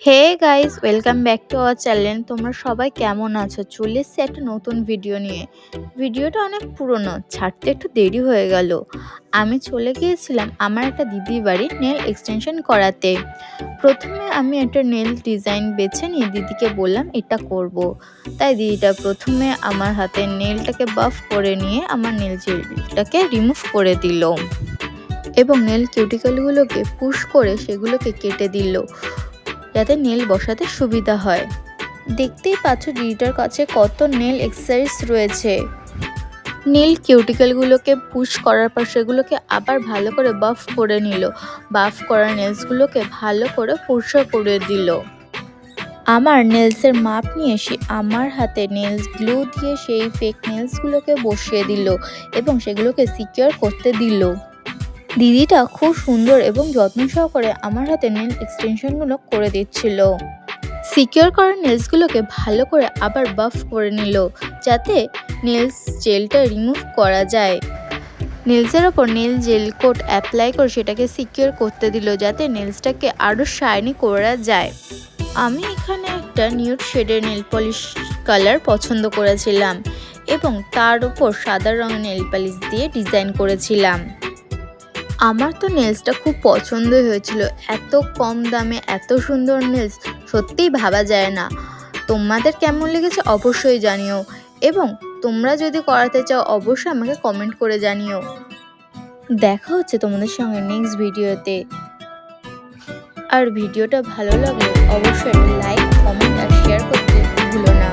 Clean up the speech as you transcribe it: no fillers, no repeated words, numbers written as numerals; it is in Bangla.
Hey guys, welcome back to our channel. তোমরা সবাই কেমন আছো? চলে এসেছি একটা নতুন ভিডিও নিয়ে। ভিডিওটা অনেক পুরনো, ছাড়তে একটু দেরি হয়ে গেল। আমি চলে গিয়েছিলাম আমার একটা দিদির বাড়ি নেল এক্সটেনশন করাতে। প্রথমে আমি একটা নেল ডিজাইন বেছে নিয়ে দিদিকে বললাম এটা করব। তাই দিদিটা প্রথমে আমার হাতে নেলটাকে বাফ করে নিয়ে আমার নেল জেলটাকে রিমুভ করে দিল এবং নেল কিউটিকলগুলোকে পুশ করে সেগুলোকে কেটে দিল যাতে নেল বসাতে সুবিধা হয়। দেখতেই পাচ্ছ দিদিটার কাছে কত নেল এক্সারসাইজ রয়েছে। নেল কিউটিকলগুলোকে পুশ করার পর সেগুলোকে আবার ভালো করে বাফ করে নিল। বাফ করা নেলসগুলোকে ভালো করে পরিষ্কার করে দিল। আমার নেলসের মাপ নিয়ে সে আমার হাতে নেলস গ্লু দিয়ে সেই ফেক নেলসগুলোকে বসিয়ে দিল এবং সেগুলোকে সিকিউর করতে দিল। দিদিটা খুব সুন্দর এবং যত্ন সহকারে আমার হাতে নেল এক্সটেনশনগুলো করে দিচ্ছিল। সিকিউর করা নেলসগুলোকে ভালো করে আবার বাফ করে নিল যাতে নেলস জেলটা রিমুভ করা যায়। নেলসের ওপর নেল জেল কোট অ্যাপ্লাই করে সেটাকে সিকিউর করতে দিল যাতে নেলসটাকে আরও শাইনি করা যায়। আমি এখানে একটা নিউড শেডের নেল পলিশ কালার পছন্দ করেছিলাম এবং তার উপর সাদা রঙের নেল পলিশ দিয়ে ডিজাইন করেছিলাম। আমার তো নেলসটা খুব পছন্দই হয়েছিল। এত কম দামে এত সুন্দর নেলস সত্যিই ভাবা যায় না। তোমাদের কেমন লেগেছে অবশ্যই জানিও এবং তোমরা যদি করাতে চাও অবশ্যই আমাকে কমেন্ট করে জানিও। দেখা হচ্ছে তোমাদের সঙ্গে নেক্সট ভিডিওতে। আর ভিডিওটা ভালো লাগলে অবশ্যই লাইক, কমেন্ট আর শেয়ার করতে ভুলো না।